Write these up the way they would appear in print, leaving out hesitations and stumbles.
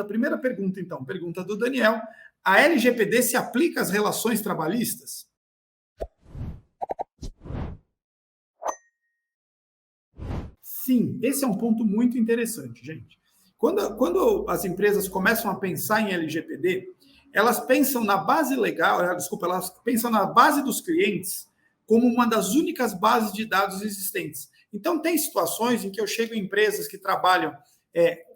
Primeira pergunta, então, pergunta do Daniel. A LGPD se aplica às relações trabalhistas? Sim, esse é um ponto muito interessante, gente. Quando as empresas começam a pensar em LGPD, elas pensam na base legal, elas pensam na base dos clientes como uma das únicas bases de dados existentes. Então, tem situações em que eu chego em empresas que trabalham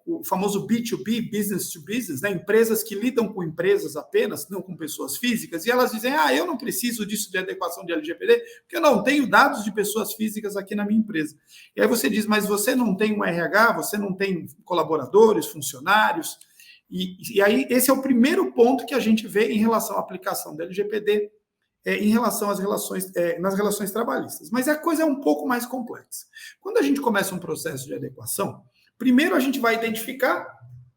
o famoso B2B, business to business, né? Empresas que lidam com empresas apenas, não com pessoas físicas, e elas dizem, eu não preciso disso de adequação de LGPD, porque eu não tenho dados de pessoas físicas aqui na minha empresa. E aí você diz, mas você não tem um RH, você não tem colaboradores, funcionários, e aí esse é o primeiro ponto que a gente vê em relação à aplicação da LGPD, em relação às relações, nas relações trabalhistas. Mas a coisa é um pouco mais complexa. Quando a gente começa um processo de adequação, primeiro a gente vai identificar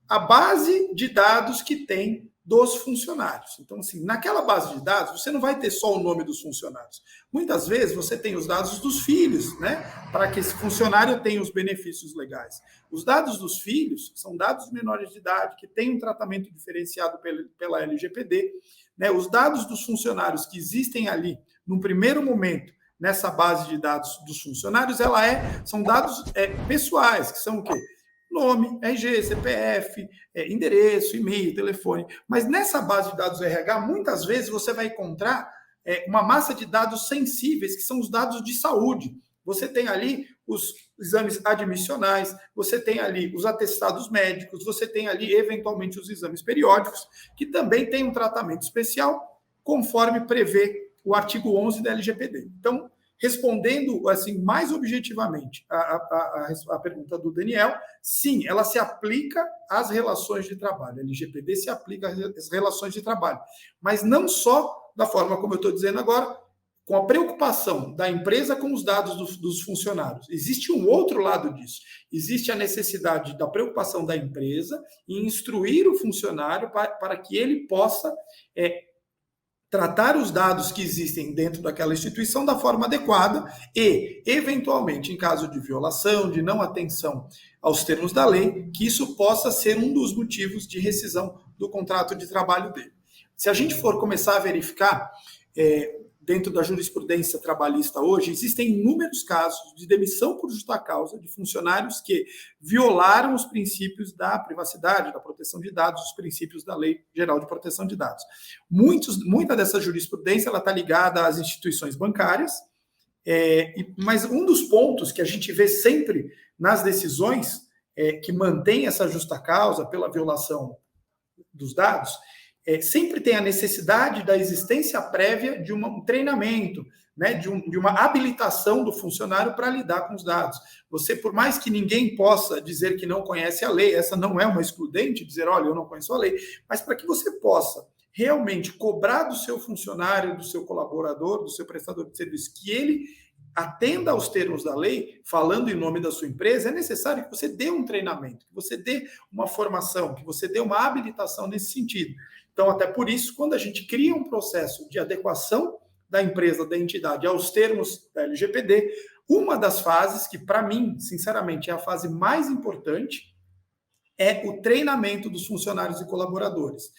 a base de dados que tem dos funcionários. Então, assim, naquela base de dados, você não vai ter só o nome dos funcionários. Muitas vezes você tem os dados dos filhos, né? Para que esse funcionário tenha os benefícios legais. Os dados dos filhos são dados menores de idade, que têm um tratamento diferenciado pela LGPD. Né? Os dados dos funcionários que existem ali, num primeiro momento, nessa base de dados dos funcionários, são dados pessoais, que são o quê? Nome, RG, CPF, endereço, e-mail, telefone. Mas nessa base de dados RH, muitas vezes você vai encontrar uma massa de dados sensíveis, que são os dados de saúde. Você tem ali os exames admissionais, você tem ali os atestados médicos, você tem ali, eventualmente, os exames periódicos, que também tem um tratamento especial, conforme prevê o artigo 11 da LGPD. Então, respondendo assim mais objetivamente a pergunta do Daniel, sim, ela se aplica às relações de trabalho. A LGPD se aplica às relações de trabalho, mas não só da forma como eu estou dizendo agora, com a preocupação da empresa com os dados dos funcionários. Existe um outro lado disso. Existe a necessidade da preocupação da empresa em instruir o funcionário para que ele possa tratar os dados que existem dentro daquela instituição da forma adequada e, eventualmente, em caso de violação, de não atenção aos termos da lei, que isso possa ser um dos motivos de rescisão do contrato de trabalho dele. Se a gente for começar a verificar, dentro da jurisprudência trabalhista hoje, existem inúmeros casos de demissão por justa causa de funcionários que violaram os princípios da privacidade, da proteção de dados, os princípios da Lei Geral de Proteção de Dados. Muita dessa jurisprudência está ligada às instituições bancárias, mas um dos pontos que a gente vê sempre nas decisões que mantém essa justa causa pela violação dos dados sempre tem a necessidade da existência prévia de um treinamento, né, de uma habilitação do funcionário para lidar com os dados. Você, por mais que ninguém possa dizer que não conhece a lei, essa não é uma excludente, dizer, olha, eu não conheço a lei, mas para que você possa realmente cobrar do seu funcionário, do seu colaborador, do seu prestador de serviço, que ele atenda aos termos da lei, falando em nome da sua empresa, é necessário que você dê um treinamento, que você dê uma formação, que você dê uma habilitação nesse sentido. Então, até por isso, quando a gente cria um processo de adequação da empresa, da entidade, aos termos da LGPD, uma das fases que, para mim, sinceramente, é a fase mais importante, é o treinamento dos funcionários e colaboradores.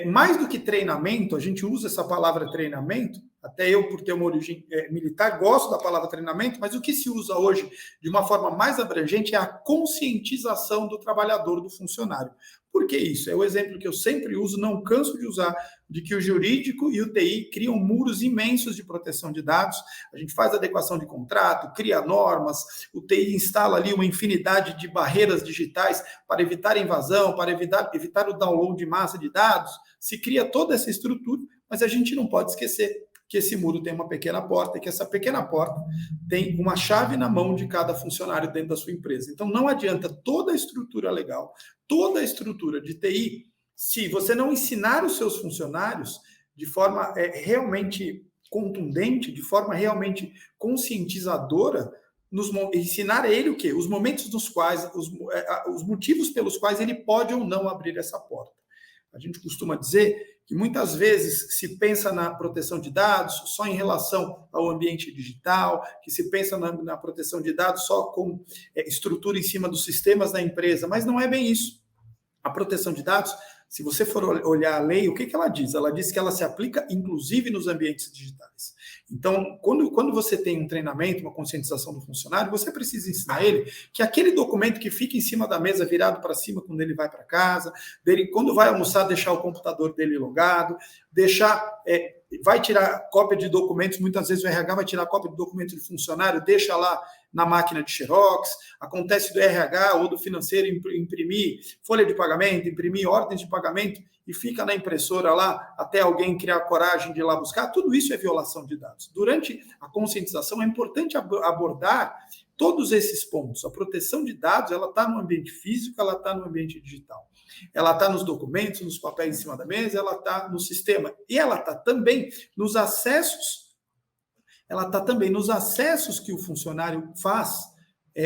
Mais do que treinamento, a gente usa essa palavra treinamento, até eu, por ter uma origem militar, gosto da palavra treinamento, mas o que se usa hoje de uma forma mais abrangente é a conscientização do trabalhador, do funcionário. Por que isso? É o exemplo que eu sempre uso, não canso de usar, de que o jurídico e o TI criam muros imensos de proteção de dados. A gente faz adequação de contrato, cria normas, o TI instala ali uma infinidade de barreiras digitais para evitar a invasão, para evitar o download de massa de dados. Se cria toda essa estrutura, mas a gente não pode esquecer que esse muro tem uma pequena porta e que essa pequena porta tem uma chave na mão de cada funcionário dentro da sua empresa. Então, não adianta toda a estrutura legal, toda a estrutura de TI, se você não ensinar os seus funcionários de forma realmente contundente, de forma realmente conscientizadora, ensinar a ele o quê? Os momentos nos quais, os motivos pelos quais ele pode ou não abrir essa porta. A gente costuma dizer que muitas vezes se pensa na proteção de dados só em relação ao ambiente digital, que se pensa na proteção de dados só com estrutura em cima dos sistemas da empresa, mas não é bem isso. A proteção de dados, se você for olhar a lei, o que ela diz? Ela diz que ela se aplica inclusive nos ambientes digitais. Então, quando você tem um treinamento, uma conscientização do funcionário, você precisa ensinar ele que aquele documento que fica em cima da mesa, virado para cima quando ele vai para casa, dele, quando vai almoçar, deixar o computador dele logado, vai tirar cópia de documentos, muitas vezes o RH vai tirar cópia de documento de funcionário, deixa lá na máquina de xerox, acontece do RH ou do financeiro imprimir folha de pagamento, imprimir ordens de pagamento e fica na impressora lá até alguém criar coragem de ir lá buscar, tudo isso é violação de dados. Durante a conscientização é importante abordar todos esses pontos. A proteção de dados, ela está no ambiente físico, ela está no ambiente digital. Ela está nos documentos, nos papéis em cima da mesa, ela está no sistema. E ela está também nos acessos. Ela está também nos acessos que o funcionário faz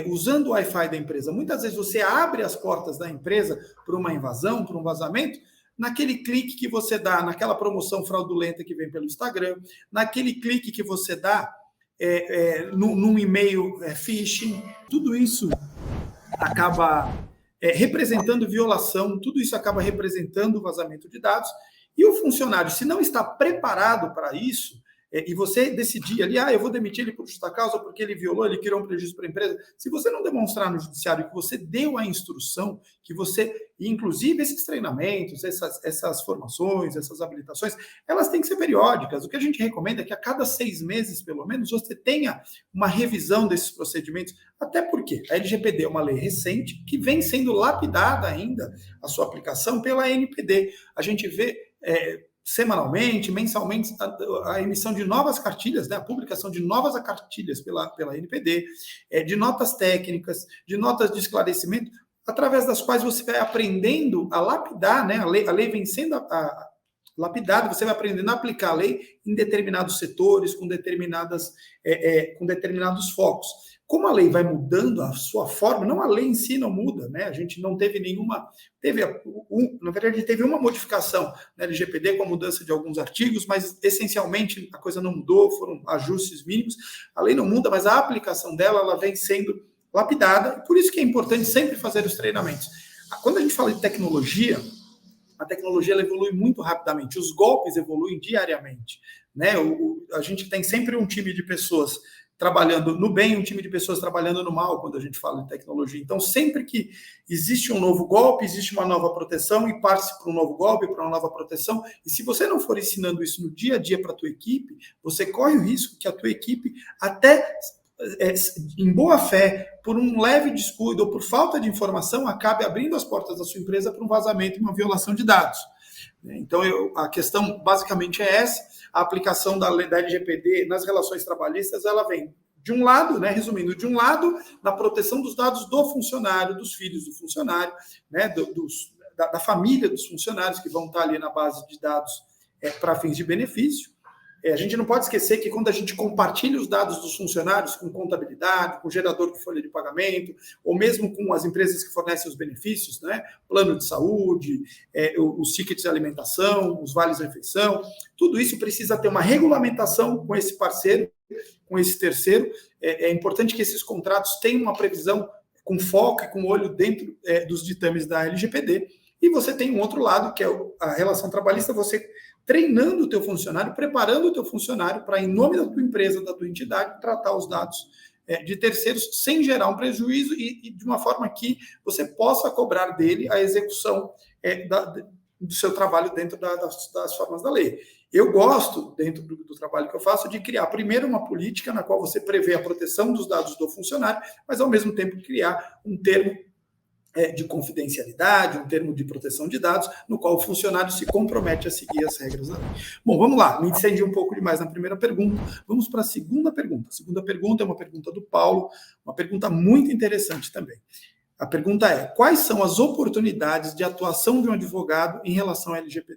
usando o Wi-Fi da empresa. Muitas vezes você abre as portas da empresa para uma invasão, para um vazamento, naquele clique que você dá, naquela promoção fraudulenta que vem pelo Instagram, naquele clique que você dá num e-mail phishing. Tudo isso acaba representando violação, tudo isso acaba representando vazamento de dados. E o funcionário, se não está preparado para isso, e você decidir ali, eu vou demitir ele por justa causa porque ele violou, ele criou um prejuízo para a empresa. Se você não demonstrar no judiciário que você deu a instrução, que você, inclusive esses treinamentos, essas formações, essas habilitações, elas têm que ser periódicas. O que a gente recomenda é que a cada 6 meses, pelo menos, você tenha uma revisão desses procedimentos, até porque a LGPD é uma lei recente que vem sendo lapidada ainda a sua aplicação pela ANPD. A gente vê semanalmente, mensalmente, a emissão de novas cartilhas, a publicação de novas cartilhas pela ANPD, de notas técnicas, de notas de esclarecimento, através das quais você vai aprendendo a lapidar, a lei vem sendo lapidada, você vai aprendendo a aplicar a lei em determinados setores, com determinados focos. Como a lei vai mudando a sua forma, não a lei em si não muda, A gente não teve nenhuma... na verdade, teve uma modificação na LGPD com a mudança de alguns artigos, mas essencialmente a coisa não mudou, foram ajustes mínimos. A lei não muda, mas a aplicação dela ela vem sendo lapidada, e por isso que é importante sempre fazer os treinamentos. Quando a gente fala de tecnologia, a tecnologia ela evolui muito rapidamente, os golpes evoluem diariamente. A gente tem sempre um time de pessoas trabalhando no bem, um time de pessoas trabalhando no mal, quando a gente fala de tecnologia. Então, sempre que existe um novo golpe, existe uma nova proteção, e parte-se para um novo golpe, para uma nova proteção, e se você não for ensinando isso no dia a dia para a tua equipe, você corre o risco que a tua equipe, até em boa fé, por um leve descuido ou por falta de informação, acabe abrindo as portas da sua empresa para um vazamento e uma violação de dados. Então, a questão basicamente é essa. A aplicação da LGPD nas relações trabalhistas, ela vem de um lado, resumindo, de um lado, na proteção dos dados do funcionário, dos filhos do funcionário, da família dos funcionários que vão estar ali na base de dados para fins de benefício. A gente não pode esquecer que quando a gente compartilha os dados dos funcionários com contabilidade, com gerador de folha de pagamento, ou mesmo com as empresas que fornecem os benefícios, plano de saúde, os tickets de alimentação, os vales refeição, tudo isso precisa ter uma regulamentação com esse parceiro, com esse terceiro. É importante que esses contratos tenham uma previsão com foco e com olho dentro dos ditames da LGPD. E você tem um outro lado, que é a relação trabalhista, você treinando o teu funcionário, preparando o teu funcionário para, em nome da tua empresa, da tua entidade, tratar os dados de terceiros sem gerar um prejuízo e de uma forma que você possa cobrar dele a execução do seu trabalho dentro das formas da lei. Eu gosto, dentro do trabalho que eu faço, de criar primeiro uma política na qual você prevê a proteção dos dados do funcionário, mas ao mesmo tempo criar um termo de confidencialidade, um termo de proteção de dados, no qual o funcionário se compromete a seguir as regras da lei. Bom, vamos lá, me incendi um pouco demais na primeira pergunta, vamos para a segunda pergunta. A segunda pergunta é uma pergunta do Paulo, uma pergunta muito interessante também. A pergunta é: quais são as oportunidades de atuação de um advogado em relação à LGPD?